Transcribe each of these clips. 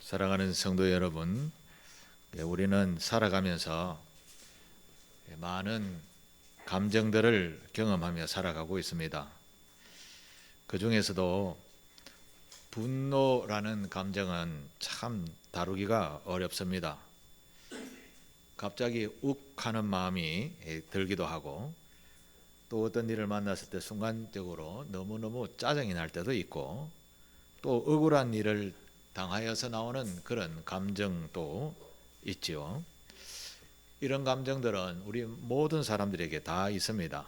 사랑하는 성도 여러분, 우리는 살아가면서 많은 감정들을 경험하며 살아가고 있습니다. 그 중에서도 분노라는 감정은 참 다루기가 어렵습니다. 갑자기 욱 하는 마음이 들기도 하고, 또 어떤 일을 만났을 때 순간적으로 너무너무 짜증이 날 때도 있고, 또 억울한 일을 당하여서 나오는 그런 감정도 있지요. 이런 감정들은 우리 모든 사람들에게 다 있습니다.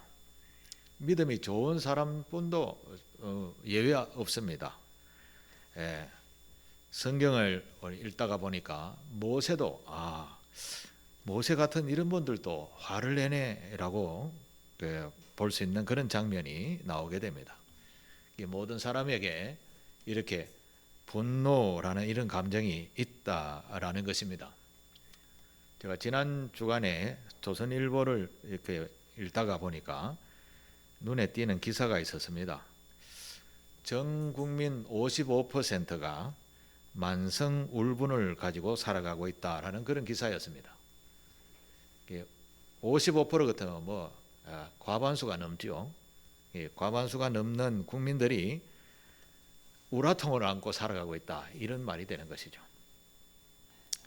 믿음이 좋은 사람뿐도 예외 없습니다. 성경을 읽다가 보니까 모세도 모세 같은 이런 분들도 화를 내네라고 볼 수 있는 그런 장면이 나오게 됩니다. 모든 사람에게 이렇게 분노라는 이런 감정이 있다라는 것입니다. 제가 지난 주간에 조선일보를 이렇게 읽다가 보니까 눈에 띄는 기사가 있었습니다. 전 국민 55%가 만성 울분을 가지고 살아가고 있다라는 그런 기사였습니다. 55% 같으면 과반수가 넘죠. 과반수가 넘는 국민들이 우라통을 안고 살아가고 있다, 이런 말이 되는 것이죠.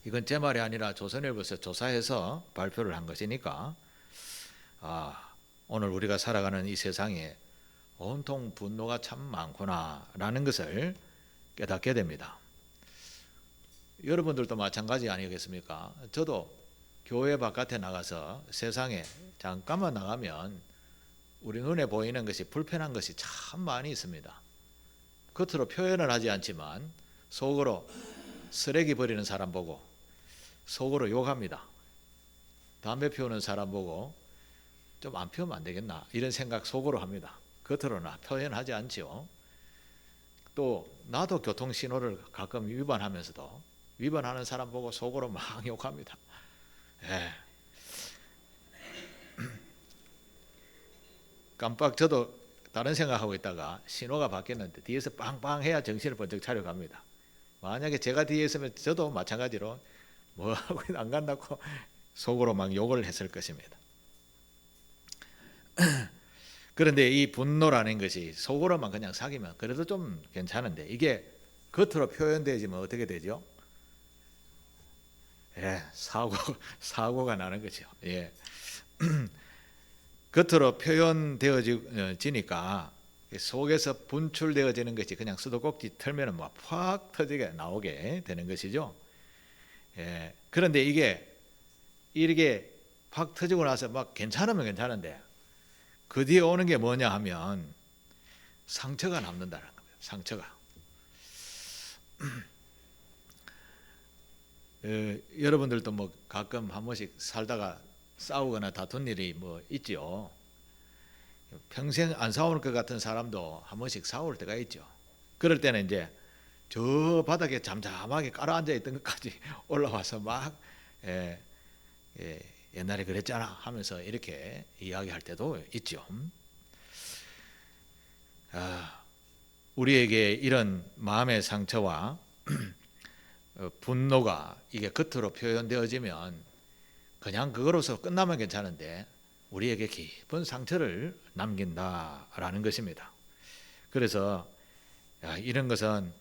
이건 제 말이 아니라 조선일보에서 조사해서 발표를 한 것이니까 오늘 우리가 살아가는 이 세상에 온통 분노가 참 많구나라는 것을 깨닫게 됩니다. 여러분들도 마찬가지 아니겠습니까? 저도 교회 바깥에 나가서 세상에 잠깐만 나가면 우리 눈에 보이는 것이 불편한 것이 참 많이 있습니다. 겉으로 표현을 하지 않지만 속으로 쓰레기 버리는 사람 보고 속으로 욕합니다. 담배 피우는 사람 보고 좀 안 피우면 안 되겠나, 이런 생각 속으로 합니다. 겉으로는 표현하지 않지요. 또 나도 교통신호를 가끔 위반하면서도 위반하는 사람 보고 속으로 막 욕합니다. 깜빡 저도 다른 생각하고 있다가 신호가 바뀌었는데 뒤에서 빵빵 해야 정신을 번쩍 차려갑니다. 만약에 제가 뒤에 있으면 저도 마찬가지로 뭐하고 안 간다고 속으로 막 욕을 했을 것입니다. 그런데 이 분노라는 것이 속으로만 그냥 사귀면 그래도 좀 괜찮은데, 이게 겉으로 표현되지면 어떻게 되죠? 사고가 나는 거죠. 겉으로 표현되어지니까 속에서 분출되어지는 것이 그냥 수도꼭지 털면 팍 터지게 나오게 되는 것이죠. 그런데 이게 이렇게 팍 터지고 나서 막 괜찮으면 괜찮은데 그 뒤에 오는 게 뭐냐 하면 상처가 남는다는 겁니다. 상처가. 여러분들도 가끔 한 번씩 살다가 싸우거나 다툰 일이 있지요. 평생 안 싸울 것 같은 사람도 한 번씩 싸울 때가 있죠. 그럴 때는 이제 저 바닥에 잠잠하게 깔아앉아 있던 것까지 올라와서 막 옛날에 그랬잖아 하면서 이렇게 이야기할 때도 있죠. 우리에게 이런 마음의 상처와 분노가 이게 겉으로 표현되어지면 그냥 그거로서 끝나면 괜찮은데 우리에게 깊은 상처를 남긴다라는 것입니다. 그래서 이런 것은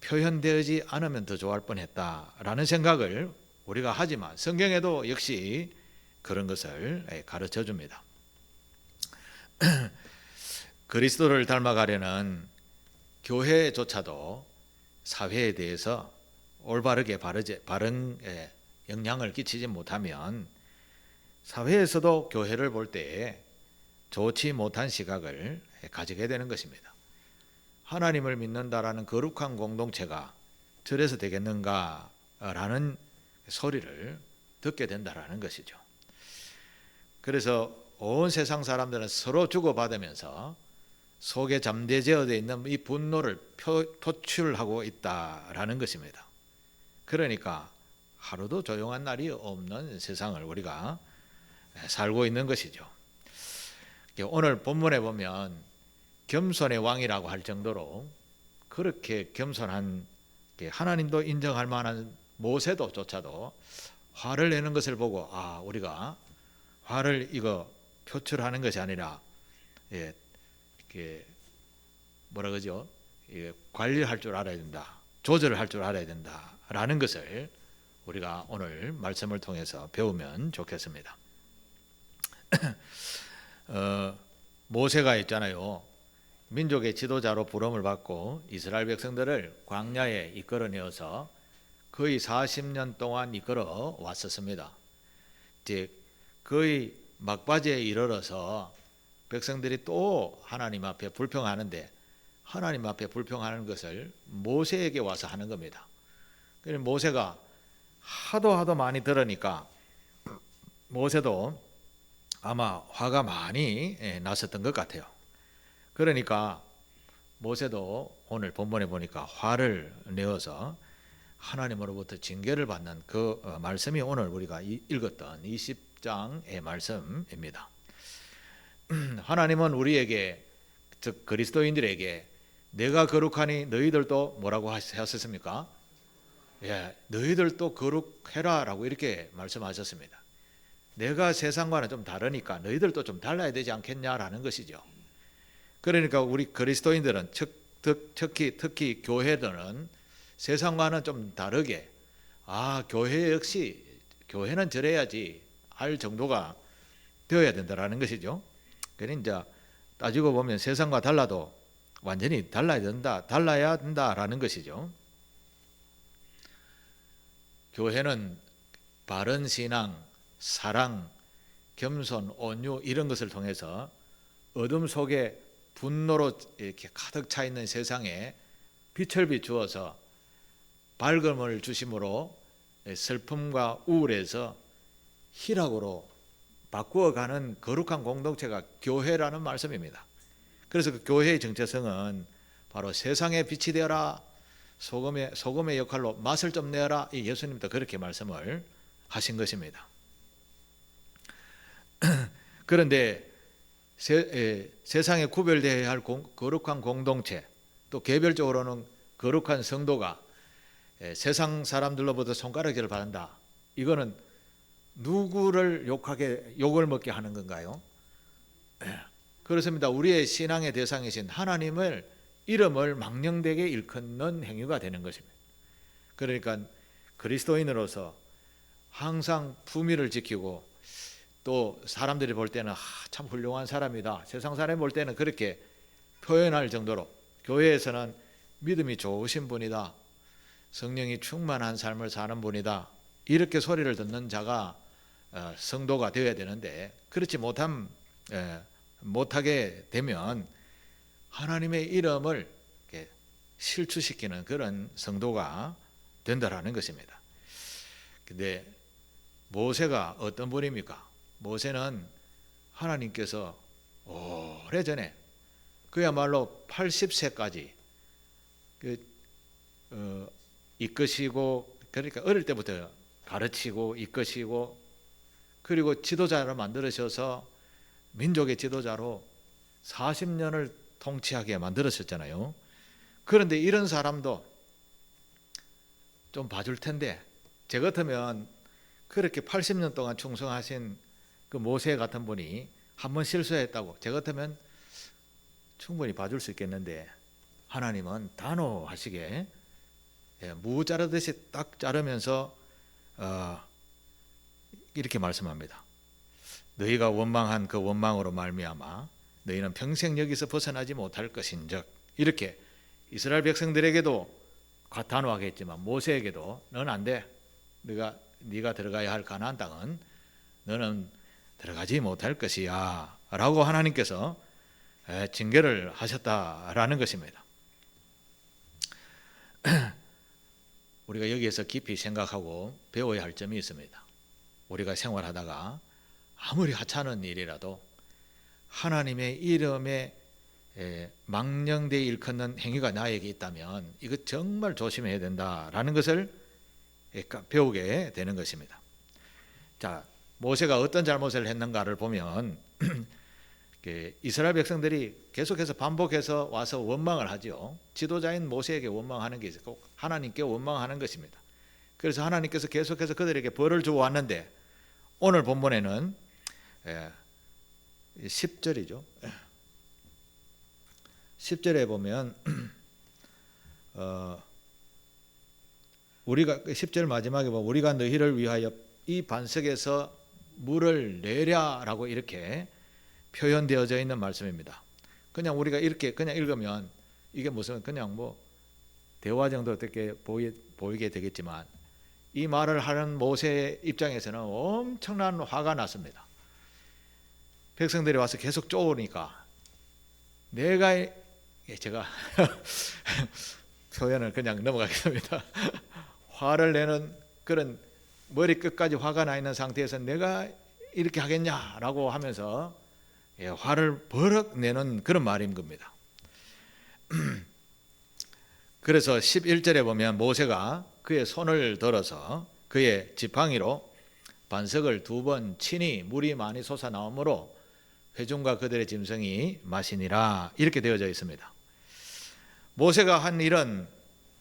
표현되지 않으면 더 좋을 뻔했다라는 생각을 우리가 하지만 성경에도 역시 그런 것을 가르쳐 줍니다. 그리스도를 닮아가려는 교회조차도 사회에 대해서 올바르게 바른 영향을 끼치지 못하면 사회에서도 교회를 볼 때에 좋지 못한 시각을 가지게 되는 것입니다. 하나님을 믿는다라는 거룩한 공동체가 저래서 되겠는가라는 소리를 듣게 된다라는 것이죠. 그래서 온 세상 사람들은 서로 주고받으면서 속에 잠재되어 있는 이 분노를 표출하고 있다라는 것입니다. 그러니까 하루도 조용한 날이 없는 세상을 우리가 살고 있는 것이죠. 오늘 본문에 보면 겸손의 왕이라고 할 정도로 그렇게 겸손한 하나님도 인정할 만한 모세도 조차도 화를 내는 것을 보고 우리가 화를 이거 표출하는 것이 아니라 이렇게 뭐라 그러죠? 관리할 줄 알아야 된다. 조절을 할 줄 알아야 된다라는 것을 우리가 오늘 말씀을 통해서 배우면 좋겠습니다. 모세가 있잖아요. 민족의 지도자로 부름을 받고 이스라엘 백성들을 광야에 이끌어내어서 거의 40년 동안 이끌어 왔었습니다. 이제 거의 막바지에 이르러서 백성들이 또 하나님 앞에 불평하는데 하나님 앞에 불평하는 것을 모세에게 와서 하는 겁니다. 그래서 모세가 하도 많이 들으니까 모세도 아마 화가 많이 났었던 것 같아요. 그러니까 모세도 오늘 본문에 보니까 화를 내어서 하나님으로부터 징계를 받는 그 말씀이 오늘 우리가 읽었던 20장의 말씀입니다. 하나님은 우리에게, 즉 그리스도인들에게 내가 거룩하니 너희들도 뭐라고 하셨습니까? 너희들도 거룩해라 라고 이렇게 말씀하셨습니다. 내가 세상과는 좀 다르니까 너희들도 좀 달라야 되지 않겠냐라는 것이죠. 그러니까 우리 그리스도인들은 특히 교회들은 세상과는 좀 다르게 교회 역시 교회는 저래야지 할 정도가 되어야 된다라는 것이죠. 그러니 이제 따지고 보면 세상과 달라도 완전히 달라야 된다라는 것이죠. 교회는 바른 신앙, 사랑, 겸손, 온유 이런 것을 통해서 어둠 속에 분노로 이렇게 가득 차 있는 세상에 빛을 비추어서 밝음을 주심으로 슬픔과 우울에서 희락으로 바꾸어가는 거룩한 공동체가 교회라는 말씀입니다. 그래서 그 교회의 정체성은 바로 세상에 빛이 되어라, 소금의 역할로 맛을 좀 내어라, 이 예수님도 그렇게 말씀을 하신 것입니다. 그런데 세상에 구별되어야 할 거룩한 공동체, 또 개별적으로는 거룩한 성도가 세상 사람들로부터 손가락질을 받는다. 이거는 누구를 욕을 먹게 하는 건가요? 그렇습니다. 우리의 신앙의 대상이신 하나님을 이름을 망령되게 일컫는 행위가 되는 것입니다. 그러니까 그리스도인으로서 항상 품위를 지키고 또 사람들이 볼 때는 참 훌륭한 사람이다. 세상 사람이 볼 때는 그렇게 표현할 정도로 교회에서는 믿음이 좋으신 분이다. 성령이 충만한 삶을 사는 분이다. 이렇게 소리를 듣는 자가 성도가 되어야 되는데 그렇지 못하게 되면 하나님의 이름을 실추시키는 그런 성도가 된다라는 것입니다. 근데 모세가 어떤 분입니까? 모세는 하나님께서 오래전에 그야말로 80세까지 이끄시고, 그러니까 어릴 때부터 가르치고 이끄시고 그리고 지도자를 만들으셔서 민족의 지도자로 40년을 통치하게 만들었었잖아요. 그런데 이런 사람도 좀 봐줄 텐데 제 같으면 그렇게 80년 동안 충성하신 그 모세 같은 분이 한번 실수했다고 제 같으면 충분히 봐줄 수 있겠는데 하나님은 단호하시게 무 자르듯이 딱 자르면서 이렇게 말씀합니다. 너희가 원망한 그 원망으로 말미암아 너희는 평생 여기서 벗어나지 못할 것인즉, 이렇게 이스라엘 백성들에게도 단호하게 했지만 모세에게도 너는 안 돼. 네가 들어가야 할 가나안 땅은 너는 들어가지 못할 것이야 라고 하나님께서 징계를 하셨다라는 것입니다. 우리가 여기에서 깊이 생각하고 배워야 할 점이 있습니다. 우리가 생활하다가 아무리 하찮은 일이라도 하나님의 이름에 망령되이 일컫는 행위가 나에게 있다면 이거 정말 조심해야 된다라는 것을 배우게 되는 것입니다. 자, 모세가 어떤 잘못을 했는가를 보면 이스라엘 백성들이 계속해서 반복해서 와서 원망을 하죠. 지도자인 모세에게 원망하는 게 있고 하나님께 원망하는 것입니다. 그래서 하나님께서 계속해서 그들에게 벌을 주어 왔는데 오늘 본문에는 10절이죠. 10절에 보면 우리가 10절 마지막에 보면 우리가 너희를 위하여 이 반석에서 물을 내랴라고 이렇게 표현되어져 있는 말씀입니다. 그냥 우리가 이렇게 그냥 읽으면 이게 무슨 그냥 뭐 대화 정도 어떻게 보이게 되겠지만 이 말을 하는 모세의 입장에서는 엄청난 화가 났습니다. 백성들이 와서 계속 쪼으니까 제가 표현을 그냥 넘어가겠습니다. 화를 내는 그런 머리 끝까지 화가 나 있는 상태에서 내가 이렇게 하겠냐라고 하면서 화를 버럭 내는 그런 말인 겁니다. 그래서 11절에 보면 모세가 그의 손을 들어서 그의 지팡이로 반석을 2번 치니 물이 많이 솟아나오므로 회중과 그들의 짐승이 마시니라 이렇게 되어져 있습니다. 모세가 한 일은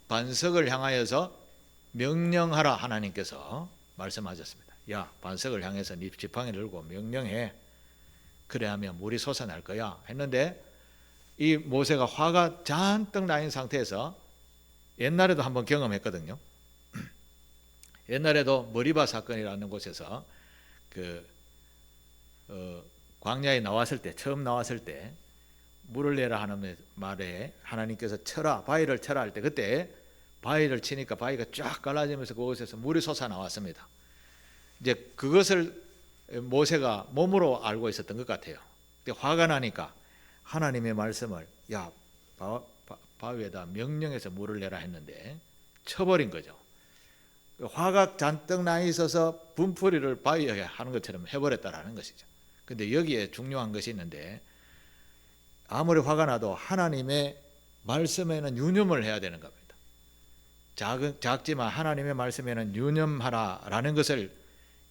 반석을 향하여서 명령하라 하나님께서 말씀하셨습니다. 야, 반석을 향해서 네 지팡이를 들고 명령해. 그래야면 물이 솟아날 거야 했는데 이 모세가 화가 잔뜩 나 있는 상태에서 옛날에도 한번 경험했거든요. 옛날에도 머리바 사건이라는 곳에서 광야에 나왔을 때 처음 나왔을 때 물을 내라 하는 말에 하나님께서 쳐라 바위를 쳐라 할 때 그때 바위를 치니까 바위가 쫙 갈라지면서 그곳에서 물이 솟아 나왔습니다. 이제 그것을 모세가 몸으로 알고 있었던 것 같아요. 근데 화가 나니까 하나님의 말씀을 야 바위에다 명령해서 물을 내라 했는데 쳐버린 거죠. 화가 잔뜩 나 있어서 분풀이를 바위에 하는 것처럼 해버렸다라는 것이죠. 근데 여기에 중요한 것이 있는데 아무리 화가 나도 하나님의 말씀에는 유념을 해야 되는 겁니다. 작지만 하나님의 말씀에는 유념하라라는 것을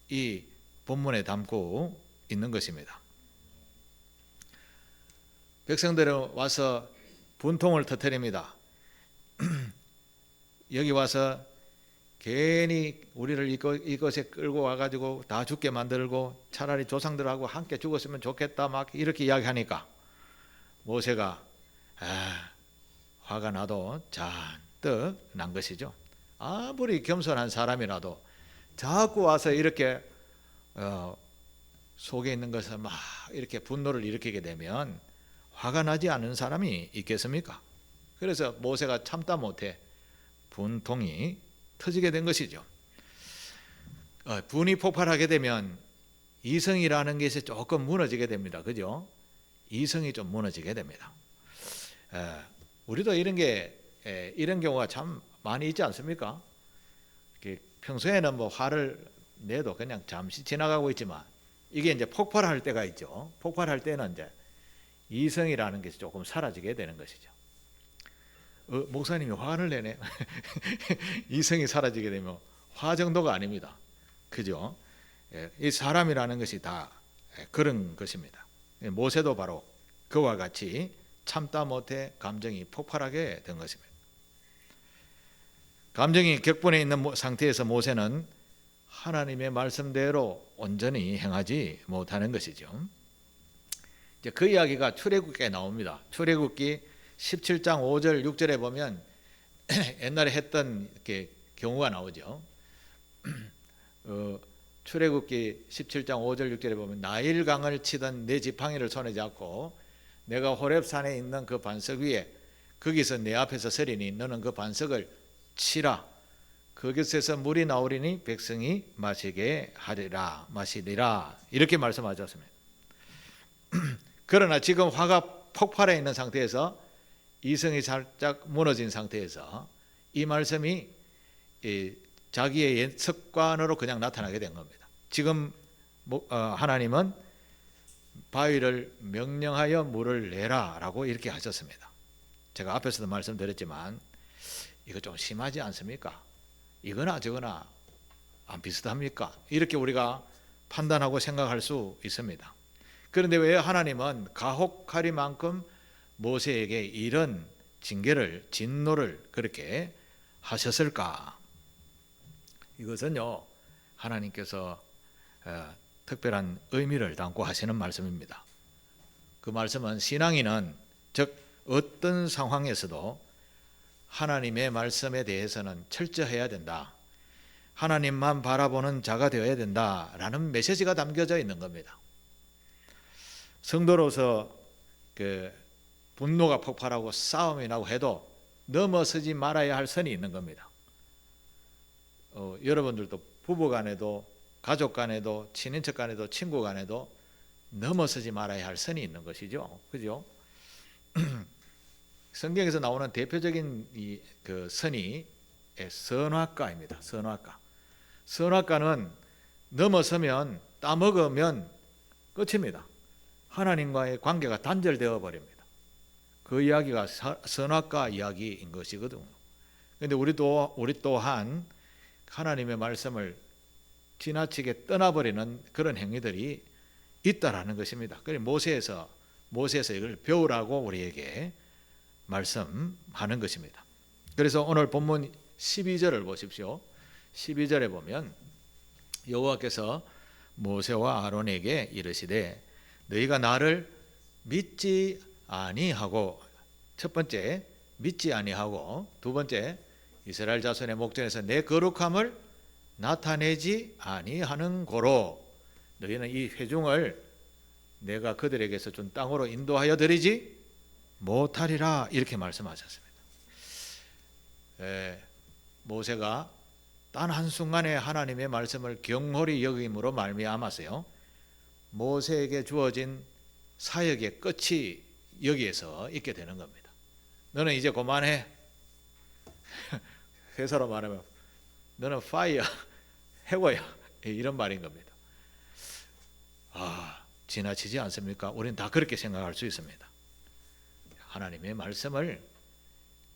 이 본문에 담고 있는 것입니다. 백성들은 와서 분통을 터뜨립니다. 여기 와서 괜히 우리를 이것에 끌고 와가지고 다 죽게 만들고 차라리 조상들하고 함께 죽었으면 좋겠다 막 이렇게 이야기하니까 모세가 화가 나도 잔뜩 난 것이죠. 아무리 겸손한 사람이라도 자꾸 와서 이렇게 속에 있는 것을 막 이렇게 분노를 일으키게 되면 화가 나지 않은 사람이 있겠습니까? 그래서 모세가 참다 못해 분통이 터지게 된 것이죠. 분이 폭발하게 되면 이성이라는 것이 조금 무너지게 됩니다. 그죠? 이성이 좀 무너지게 됩니다. 우리도 이런 경우가 참 많이 있지 않습니까? 평소에는 뭐 화를 내도 그냥 잠시 지나가고 있지만 이게 이제 폭발할 때가 있죠. 폭발할 때는 이제 이성이라는 것이 조금 사라지게 되는 것이죠. 목사님이 화를 내네. 이성이 사라지게 되면 화 정도가 아닙니다. 그죠? 이 사람이라는 것이 다 그런 것입니다. 모세도 바로 그와 같이 참다 못해 감정이 폭발하게 된 것입니다. 감정이 격분해 있는 상태에서 모세는 하나님의 말씀대로 온전히 행하지 못하는 것이죠. 이제 그 이야기가 출애굽기에 나옵니다. 출애굽기 17장 5절 6절에 보면 옛날에 했던 이렇게 경우가 나오죠. 출애굽기 17장 5절 6절에 보면 나일강을 치던 내 지팡이를 손에 잡고 내가 호렙산에 있는 그 반석 위에 거기서 내 앞에서 서리니 너는 그 반석을 치라. 거기서 물이 나오리니 백성이 마시리라 이렇게 말씀하셨습니다. 그러나 지금 화가 폭발해 있는 상태에서 이성이 살짝 무너진 상태에서 이 말씀이 자기의 옛 습관으로 그냥 나타나게 된 겁니다. 지금 하나님은 바위를 명령하여 물을 내라라고 이렇게 하셨습니다. 제가 앞에서도 말씀드렸지만 이거 좀 심하지 않습니까? 이거나 저거나 안 비슷합니까? 이렇게 우리가 판단하고 생각할 수 있습니다. 그런데 왜 하나님은 가혹하리만큼 모세에게 이런 징계를, 진노를 그렇게 하셨을까? 이것은요, 하나님께서 특별한 의미를 담고 하시는 말씀입니다. 그 말씀은 신앙인은, 즉 어떤 상황에서도 하나님의 말씀에 대해서는 철저해야 된다, 하나님만 바라보는 자가 되어야 된다라는 메시지가 담겨져 있는 겁니다. 성도로서 분노가 폭발하고 싸움이 나고 해도 넘어서지 말아야 할 선이 있는 겁니다. 여러분들도 부부 간에도 가족 간에도 친인척 간에도 친구 간에도 넘어서지 말아야 할 선이 있는 것이죠. 그죠? 성경에서 나오는 대표적인 그 선이 선악과입니다. 선악과. 선악과는 넘어서면, 따먹으면 끝입니다. 하나님과의 관계가 단절되어 버립니다. 그 이야기가 선악과 이야기인 것이거든요. 그런데 우리 또한 하나님의 말씀을 지나치게 떠나버리는 그런 행위들이 있다라는 것입니다. 그래서 모세에서 이걸 배우라고 우리에게 말씀하는 것입니다. 그래서 오늘 본문 12절을 보십시오. 12절에 보면 여호와께서 모세와 아론에게 이르시되 너희가 나를 믿지 아니하고, 첫 번째 믿지 아니하고, 두 번째 이스라엘 자손의 목전에서 내 거룩함을 나타내지 아니하는 고로 너희는 이 회중을 내가 그들에게서 준 땅으로 인도하여 드리지 못하리라, 이렇게 말씀하셨습니다. 모세가 단 한순간에 하나님의 말씀을 경홀히 여김으로 말미암아서요, 모세에게 주어진 사역의 끝이 여기에서 있게 되는 겁니다. 너는 이제 그만해. 회사로 말하면 너는 파이어, 해고야, 이런 말인 겁니다. 지나치지 않습니까? 우리는 다 그렇게 생각할 수 있습니다. 하나님의 말씀을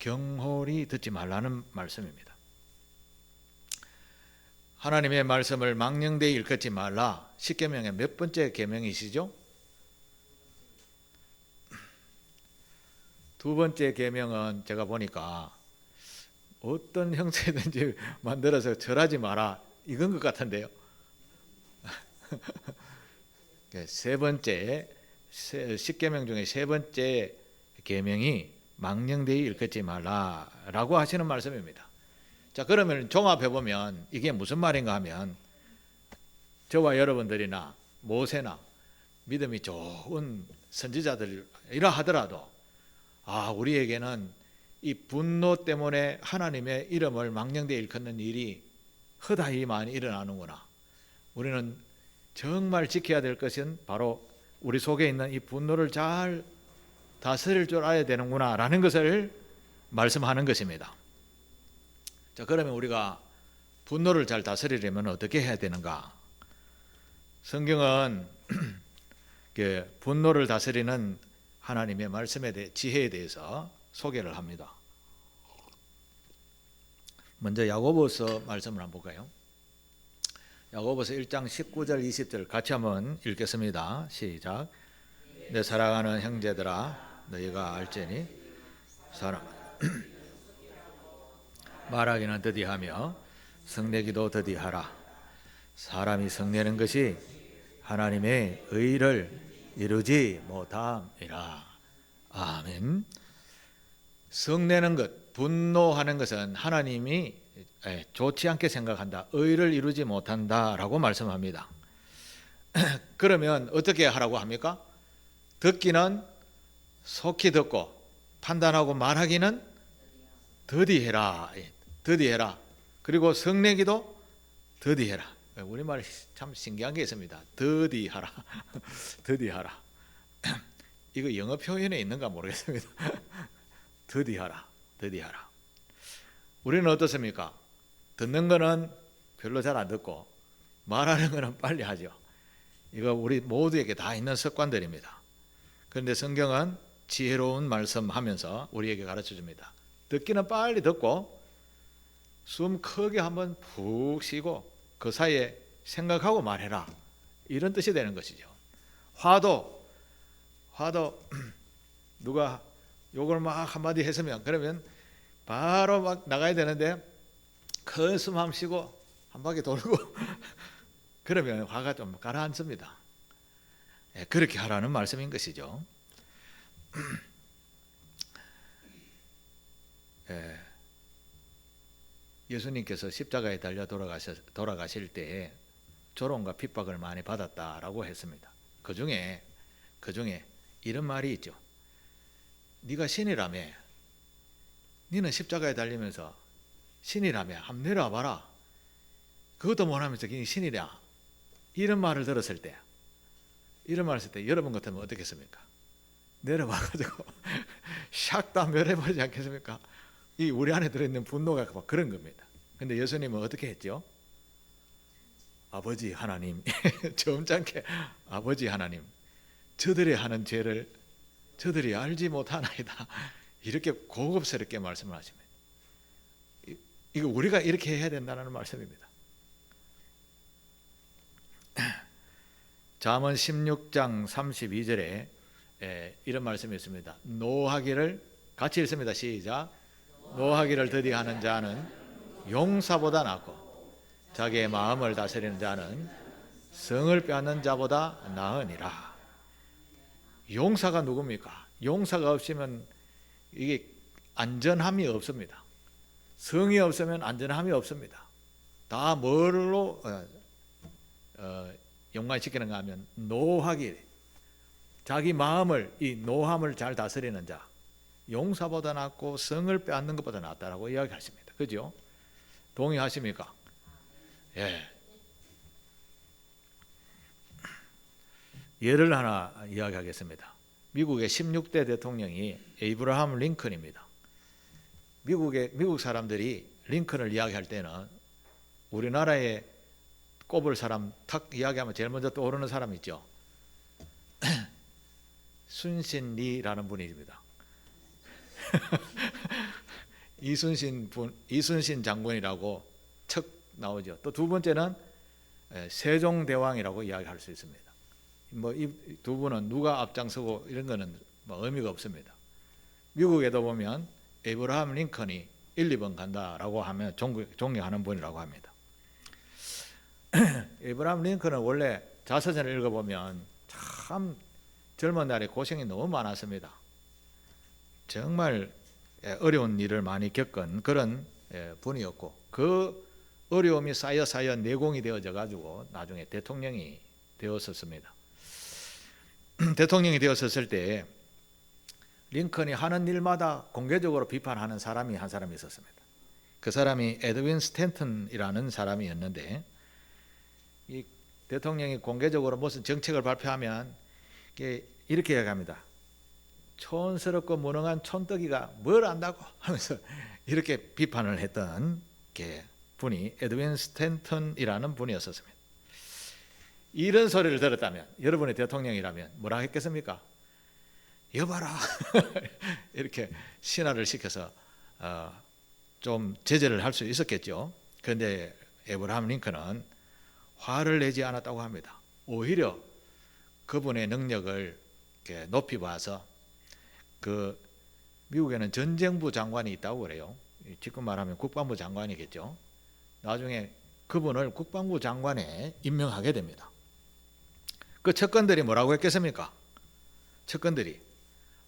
경홀히 듣지 말라는 말씀입니다. 하나님의 말씀을 망령되이 일컫지 말라. 10계명의 몇 번째 계명이시죠? 두 번째 계명은 제가 보니까 어떤 형태든지 만들어서 절하지 마라, 이건 것 같은데요. 세 번째, 10계명 중에 세 번째 계명이 망령되이 일컫지 말라라고 하시는 말씀입니다. 자, 그러면 종합해 보면 이게 무슨 말인가 하면, 저와 여러분들이나 모세나 믿음이 좋은 선지자들이라 하더라도 우리에게는 이 분노 때문에 하나님의 이름을 망령되이 일컫는 일이 허다히 많이 일어나는구나. 우리는 정말 지켜야 될 것은 바로 우리 속에 있는 이 분노를 잘 다스릴 줄 알아야 되는구나 라는 것을 말씀하는 것입니다. 자, 그러면 우리가 분노를 잘 다스리려면 어떻게 해야 되는가? 성경은 분노를 다스리는 하나님의 말씀에 대해, 지혜에 대해서 소개를 합니다. 먼저 야고보서 말씀을 한번 볼까요? 야고보서 1장 19절 20절 같이 한번 읽겠습니다. 시작. 내 사랑하는 형제들아, 너희가 알지니 사람 말하기는 더디하며 성내기도 더디하라. 사람이 성내는 것이 하나님의 의를 이루지 못함이라. 아멘. 성내는 것, 분노하는 것은 하나님이 좋지 않게 생각한다, 의를 이루지 못한다라고 말씀합니다. 그러면 어떻게 하라고 합니까? 듣기는 속히 듣고 판단하고 말하기는 더디해라. 더디해라. 그리고 성내기도 더디해라. 우리말이 참 신기한 게 있습니다. 더디하라. 더디하라. 이거 영어 표현에 있는가 모르겠습니다. 더디하라. 더디하라. 우리는 어떻습니까? 듣는 거는 별로 잘 안 듣고 말하는 거는 빨리 하죠. 이거 우리 모두에게 다 있는 습관들입니다. 그런데 성경은 지혜로운 말씀하면서 우리에게 가르쳐 줍니다. 듣기는 빨리 듣고 숨 크게 한번 푹 쉬고 그 사이에 생각하고 말해라, 이런 뜻이 되는 것이죠. 화도 누가 욕을 막 한마디 했으면 그러면 바로 막 나가야 되는데 큰 숨 한번 쉬고 한 바퀴 돌고 그러면 화가 좀 가라앉습니다. 예, 그렇게 하라는 말씀인 것이죠. 예, 예수님께서 십자가에 달려 돌아가실 때 조롱과 핍박을 많이 받았다라고 했습니다. 그 중에 이런 말이 있죠. 네가 신이라며, 너는 십자가에 달리면서 신이라며 한번 내려와 봐라. 그것도 못하면서 네 신이냐? 이런 말을 들었을 때 여러분 같으면 어떻겠습니까? 내려와가지고 샥 다 멸해버리지 않겠습니까? 이 우리 안에 들어있는 분노가 막 그런 겁니다. 근데 예수님은 어떻게 했죠? 아버지 하나님, 점잖게 아버지 하나님, 저들이 하는 죄를 저들이 알지 못하나이다. 이렇게 고급스럽게 말씀을 하십니다. 이거 우리가 이렇게 해야 된다는 말씀입니다. 잠언 16장 32절에 이런 말씀이 있습니다. 노하기를 같이 읽습니다. 시작. 노하기를 더디하는 자는 용사보다 낫고 자기의 마음을 다스리는 자는 성을 빼앗는 자보다 나으니라. 용사가 누굽니까? 용사가 없으면 이게 안전함이 없습니다. 성이 없으면 안전함이 없습니다. 다 뭘로 연관시키는가 하면 노하기, 자기 마음을, 이 노함을 잘 다스리는 자, 용사보다 낫고 성을 빼앗는 것보다 낫다라고 이야기하십니다. 그죠? 동의하십니까? 예. 예를 하나 이야기하겠습니다. 미국의 16대 대통령이 에이브라함 링컨입니다. 미국 사람들이 링컨을 이야기할 때는 우리나라에 꼽을 사람 탁 이야기하면 제일 먼저 떠오르는 사람 있죠. 순신리라는 분입니다. 이순신 장군이라고 척 나오죠. 또 두 번째는 세종대왕이라고 이야기할 수 있습니다. 뭐 이 두 분은 누가 앞장서고 이런 거는 뭐 의미가 없습니다. 미국에도 보면 에이브라함 링컨이 1, 2번 간다라고 하면 존경하는 분이라고 합니다. 에이브라함 링컨은 원래 자서전을 읽어보면 참 젊은 날에 고생이 너무 많았습니다. 정말 어려운 일을 많이 겪은 그런 분이었고 그 어려움이 쌓여 내공이 되어져 가지고 나중에 대통령이 되었었습니다. 대통령이 되었을 때 링컨이 하는 일마다 공개적으로 비판하는 사람이 한 사람이 있었습니다. 그 사람이 에드윈 스탠턴이라는 사람이었는데 이 대통령이 공개적으로 무슨 정책을 발표하면 이렇게 이야기합니다. 촌스럽고 무능한 촌떡이가 뭘 안다고 하면서 이렇게 비판을 했던 분이 에드윈 스탠턴이라는 분이었습니다. 이런 소리를 들었다면 여러분의 대통령이라면 뭐라 했겠습니까? 여봐라 이렇게 신하를 시켜서 좀 제재를 할 수 있었겠죠. 그런데 에이브라함 링컨은 화를 내지 않았다고 합니다. 오히려 그분의 능력을 높이 봐서 그 미국에는 전쟁부 장관이 있다고 그래요. 지금 말하면 국방부 장관이겠죠. 나중에 그분을 국방부 장관에 임명하게 됩니다. 그 측근들이 뭐라고 했겠습니까? 측근들이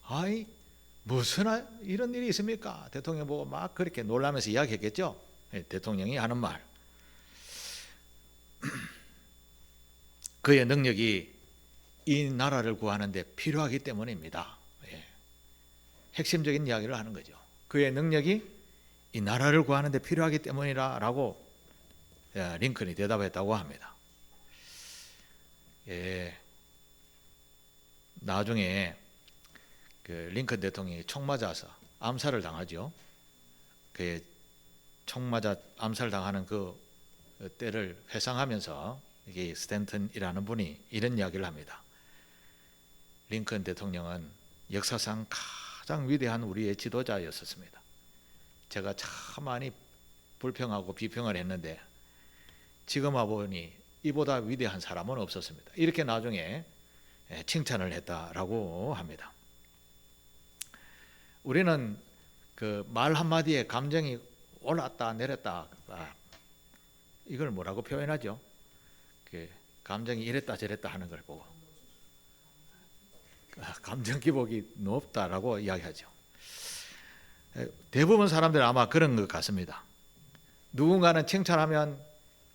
아이 무슨 이런 일이 있습니까? 대통령 보고 막 그렇게 놀라면서 이야기했겠죠. 대통령이 하는 말. 그의 능력이 이 나라를 구하는 데 필요하기 때문입니다. 핵심적인 이야기를 하는 거죠. 그의 능력이 이 나라를 구하는 데 필요하기 때문이라고 링컨이 대답했다고 합니다. 나중에 그 링컨 대통령이 총 맞아서 암살을 당하죠. 그 총 맞아 암살당하는 그 때를 회상하면서 이게 스탠턴이라는 분이 이런 이야기를 합니다. 링컨 대통령은 역사상 가장 위대한 우리의 지도자였었습니다. 제가 참 많이 불평하고 비평을 했는데 지금 와보니 이보다 위대한 사람은 없었습니다. 이렇게 나중에 칭찬을 했다라고 합니다. 우리는 그 말 한마디에 감정이 올랐다 내렸다, 이걸 뭐라고 표현하죠? 그 감정이 이랬다 저랬다 하는 걸 보고 감정 기복이 높다라고 이야기하죠. 대부분 사람들은 아마 그런 것 같습니다. 누군가는 칭찬하면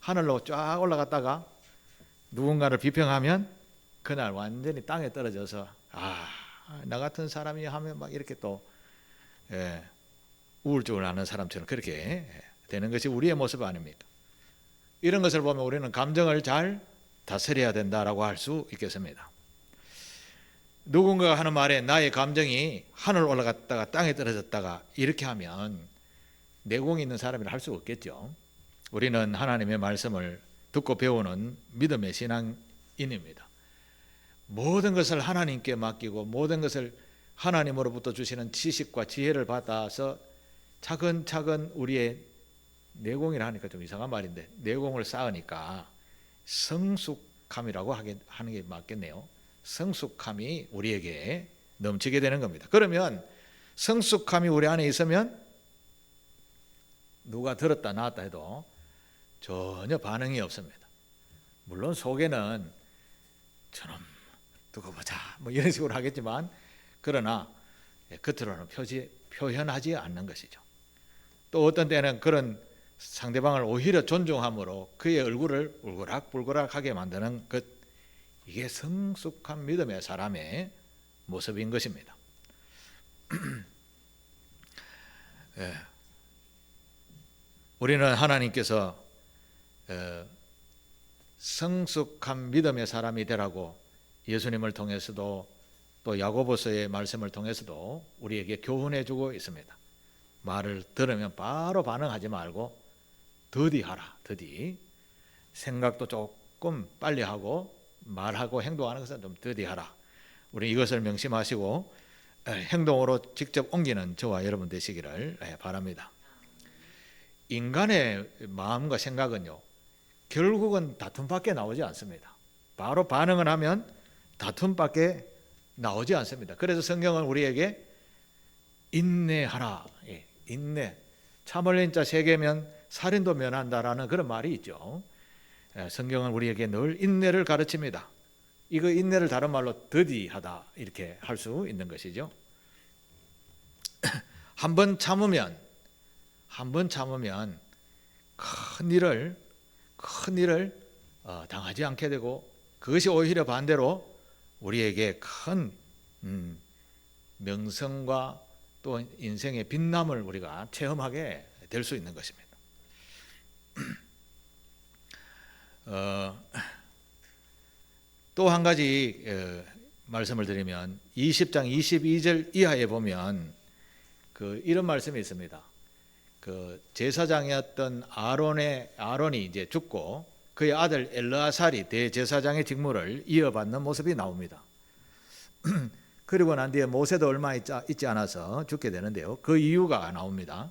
하늘로 쫙 올라갔다가 누군가를 비평하면 그날 완전히 땅에 떨어져서 나 같은 사람이 하면 막 이렇게 또 우울증을 앓는 사람처럼 그렇게 되는 것이 우리의 모습 아닙니까? 이런 것을 보면 우리는 감정을 잘 다스려야 된다라고 할 수 있겠습니다. 누군가가 하는 말에 나의 감정이 하늘 올라갔다가 땅에 떨어졌다가 이렇게 하면 내공이 있는 사람이라 할 수 없겠죠. 우리는 하나님의 말씀을 듣고 배우는 믿음의 신앙인입니다. 모든 것을 하나님께 맡기고 모든 것을 하나님으로부터 주시는 지식과 지혜를 받아서 차근차근 우리의 내공이라 하니까 좀 이상한 말인데 내공을 쌓으니까 성숙함이라고 하는 게 맞겠네요. 성숙함이 우리에게 넘치게 되는 겁니다. 그러면 성숙함이 우리 안에 있으면 누가 들었다 놨다 해도 전혀 반응이 없습니다. 물론 속에는 저놈 두고 보자 뭐 이런 식으로 하겠지만 그러나 겉으로는 표현하지 않는 것이죠. 또 어떤 때는 그런 상대방을 오히려 존중함으로 그의 얼굴을 울그락불그락하게 만드는 것, 이게 성숙한 믿음의 사람의 모습인 것입니다. 우리는 하나님께서 성숙한 믿음의 사람이 되라고 예수님을 통해서도 또 야고보서의 말씀을 통해서도 우리에게 교훈해 주고 있습니다. 말을 들으면 바로 반응하지 말고 더디하라. 더디. 생각도 조금 빨리 하고 말하고 행동하는 것은 좀 더디하라. 우리 이것을 명심하시고 행동으로 직접 옮기는 저와 여러분 되시기를 바랍니다. 인간의 마음과 생각은요, 결국은 다툼밖에 나오지 않습니다. 바로 반응을 하면 다툼밖에 나오지 않습니다. 그래서 성경은 우리에게 인내하라. 인내. 참을 인자 3개면 살인도 면한다라는 그런 말이 있죠. 성경은 우리에게 늘 인내를 가르칩니다. 이거 인내를 다른 말로 더디하다 이렇게 할 수 있는 것이죠. 한 번 참으면 큰 일을 당하지 않게 되고 그것이 오히려 반대로 우리에게 큰 명성과 또 인생의 빛남을 우리가 체험하게 될 수 있는 것입니다. 또 한 가지 말씀을 드리면 20장 22절 이하에 보면 이런 말씀이 있습니다. 제사장이었던 아론이 이제 죽고 그의 아들 엘르아살이 대제사장의 직무를 이어받는 모습이 나옵니다. 그리고 난 뒤에 모세도 얼마 있지 않아서 죽게 되는데요. 그 이유가 나옵니다.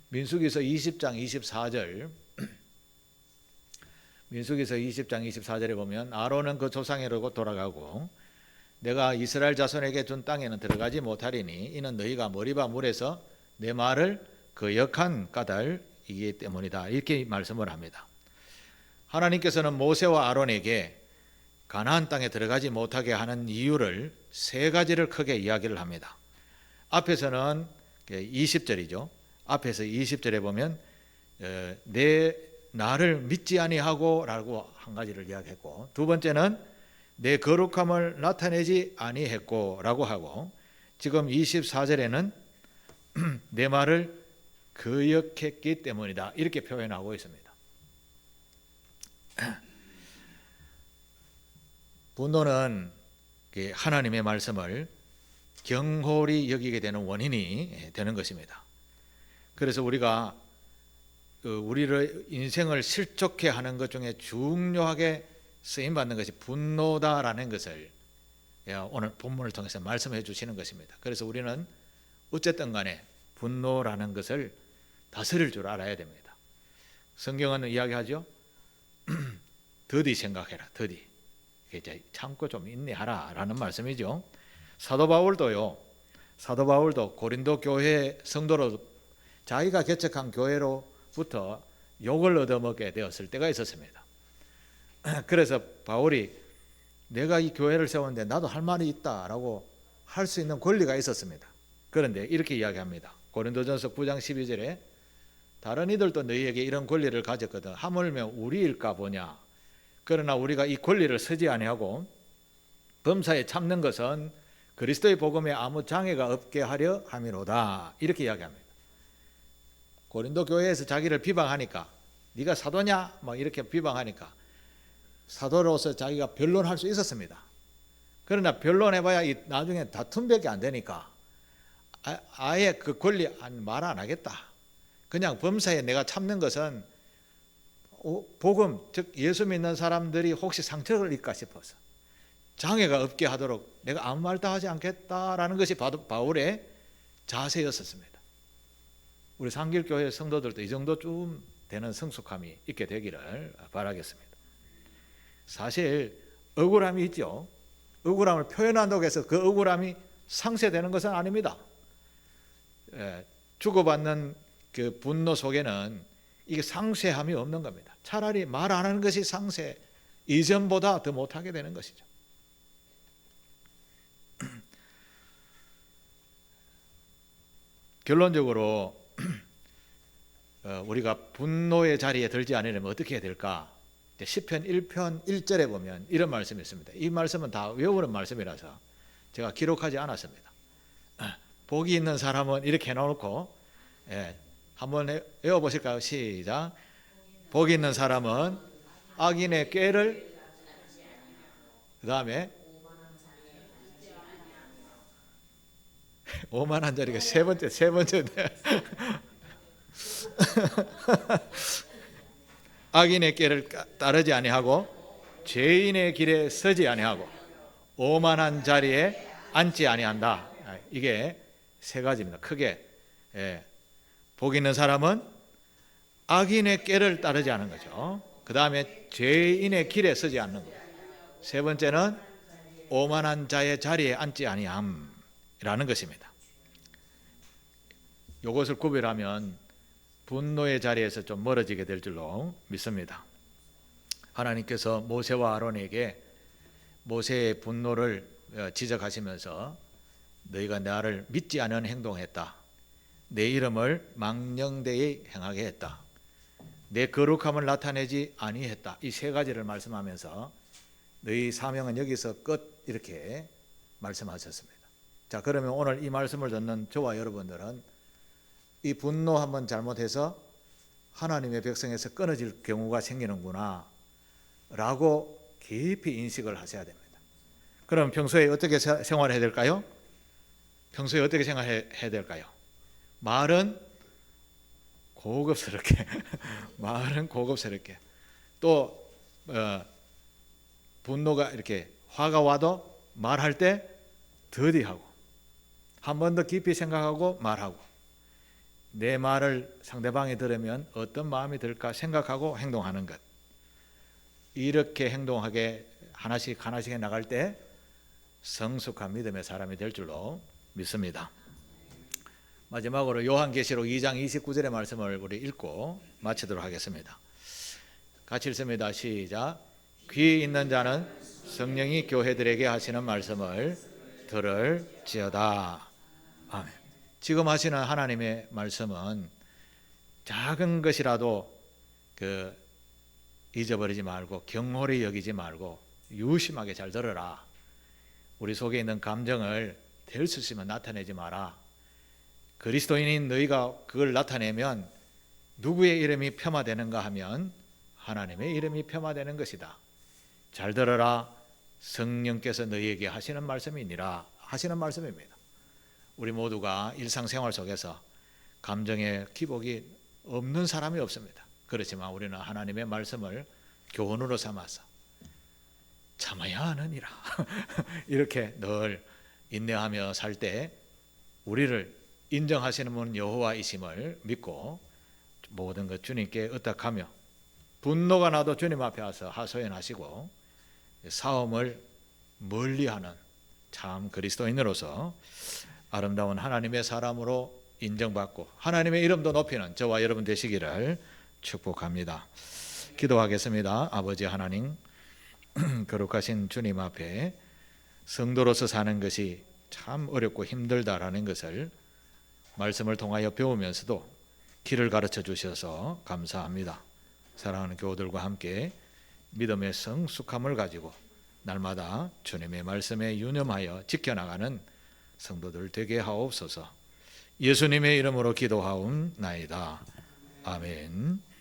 민수기서 20장 24절 민수기서 20장 24절에 보면 아론은 그 조상에로 돌아가고 내가 이스라엘 자손에게 준 땅에는 들어가지 못하리니 이는 너희가 머리바 물에서 내 말을 거역한 까닭이기 때문이다. 이렇게 말씀을 합니다. 하나님께서는 모세와 아론에게 가나안 땅에 들어가지 못하게 하는 이유를 3가지를 크게 이야기를 합니다. 앞에서는 20절이죠. 앞에서 20절에 보면 내 나를 믿지 아니하고 라고 한 가지를 이야기했고, 두 번째는 내 거룩함을 나타내지 아니했고 라고 하고, 지금 24절에는 내 말을 거역했기 때문이다 이렇게 표현하고 있습니다. 분노는 하나님의 말씀을 경홀히 여기게 되는 원인이 되는 것입니다. 그래서 우리가 우리를 인생을 실족해 하는 것 중에 중요하게 쓰임받는 것이 분노다라는 것을 오늘 본문을 통해서 말씀해 주시는 것입니다. 그래서 우리는 어쨌든 간에 분노라는 것을 다스릴 줄 알아야 됩니다. 성경은 이야기하죠. 더디 생각해라. 더디. 이제 참고 좀 인내하라라는 말씀이죠. 사도 바울도 고린도 교회 성도로 자기가 개척한 교회로부터 욕을 얻어먹게 되었을 때가 있었습니다. 그래서 바울이 내가 이 교회를 세웠는데 나도 할 말이 있다라고 할 수 있는 권리가 있었습니다. 그런데 이렇게 이야기합니다. 고린도전서 9장 12절에 다른 이들도 너희에게 이런 권리를 가졌거든 하물며 우리일까 보냐. 그러나 우리가 이 권리를 쓰지 아니하고 범사에 참는 것은 그리스도의 복음에 아무 장애가 없게 하려 함이로다. 이렇게 이야기합니다. 고린도 교회에서 자기를 비방하니까 네가 사도냐? 막 이렇게 비방하니까 사도로서 자기가 변론할 수 있었습니다. 그러나 변론해봐야 나중에 다툼밖에 안 되니까 아예 그 권리 말 안 하겠다. 그냥 범사에 내가 참는 것은 복음, 즉 예수 믿는 사람들이 혹시 상처를 입까 싶어서 장애가 없게 하도록 내가 아무 말도 하지 않겠다라는 것이 바울의 자세였었습니다. 우리 상길교회 성도들도 이 정도쯤 되는 성숙함이 있게 되기를 바라겠습니다. 사실 억울함이 있죠. 억울함을 표현한다고 해서 그 억울함이 상쇄되는 것은 아닙니다. 주고받는 그 분노 속에는 이게 상쇄함이 없는 겁니다. 차라리 말 안 하는 것이 상쇄, 이전보다 더 못하게 되는 것이죠. 결론적으로 우리가 분노의 자리에 들지 않으려면 어떻게 해야 될까? 시편 1편 1절에 보면 이런 말씀이 있습니다. 이 말씀은 다 외우는 말씀이라서 제가 기록하지 않았습니다. 복이 있는 사람은 이렇게 해놓고 한번 외워보실까요? 시작. 복이 있는 사람은 악인의 꾀를, 그 다음에 오만한 자리가 세 번째 악인의 꾀를 따르지 아니하고 죄인의 길에 서지 아니하고 오만한 자리에 앉지 아니한다. 이게 세 가지입니다. 크게 복 있는 사람은 악인의 꾀를 따르지 않는 거죠. 그 다음에 죄인의 길에 서지 않는 것. 세 번째는 오만한 자의 자리에 앉지 아니함이라는 것입니다. 이것을 구별하면 분노의 자리에서 좀 멀어지게 될 줄로 믿습니다. 하나님께서 모세와 아론에게 모세의 분노를 지적하시면서 너희가 나를 믿지 않은 행동했다. 내 이름을 망령되이 행하게 했다. 내 거룩함을 나타내지 아니했다. 이 세 가지를 말씀하면서 너희 사명은 여기서 끝 이렇게 말씀하셨습니다. 자, 그러면 오늘 이 말씀을 듣는 저와 여러분들은 이 분노 한번 잘못해서 하나님의 백성에서 끊어질 경우가 생기는구나 라고 깊이 인식을 하셔야 됩니다. 그럼 평소에 어떻게 생활해야 될까요? 평소에 어떻게 생활해야 될까요? 말은 고급스럽게 말은 고급스럽게 또 분노가 이렇게 화가 와도 말할 때 더디하고 한 번 더 깊이 생각하고 말하고 내 말을 상대방이 들으면 어떤 마음이 들까 생각하고 행동하는 것. 이렇게 행동하게 하나씩 나갈 때 성숙한 믿음의 사람이 될 줄로 믿습니다. 마지막으로 요한계시록 2장 29절의 말씀을 우리 읽고 마치도록 하겠습니다. 같이 읽습니다. 시작. 귀 있는 자는 성령이 교회들에게 하시는 말씀을 들을지어다. 아멘. 지금 하시는 하나님의 말씀은 작은 것이라도 잊어버리지 말고 경홀히 여기지 말고 유심하게 잘 들어라. 우리 속에 있는 감정을 될 수 있으면 나타내지 마라. 그리스도인인 너희가 그걸 나타내면 누구의 이름이 폄하되는가 하면 하나님의 이름이 폄하되는 것이다. 잘 들어라. 성령께서 너희에게 하시는 말씀이니라 하시는 말씀입니다. 우리 모두가 일상생활 속에서 감정의 기복이 없는 사람이 없습니다. 그렇지만 우리는 하나님의 말씀을 교훈으로 삼아서 참아야 하느니라 이렇게 늘 인내하며 살 때 우리를 인정하시는 분 여호와이심을 믿고 모든 것 주님께 의탁하며 분노가 나도 주님 앞에 와서 하소연하시고 싸움을 멀리하는 참 그리스도인으로서 아름다운 하나님의 사람으로 인정받고 하나님의 이름도 높이는 저와 여러분 되시기를 축복합니다. 기도하겠습니다. 아버지 하나님, 거룩하신 주님 앞에 성도로서 사는 것이 참 어렵고 힘들다라는 것을 말씀을 통하여 배우면서도 길을 가르쳐 주셔서 감사합니다. 사랑하는 교우들과 함께 믿음의 성숙함을 가지고 날마다 주님의 말씀에 유념하여 지켜나가는 성도들 되게 하옵소서. 예수님의 이름으로 기도하옵나이다. 아멘.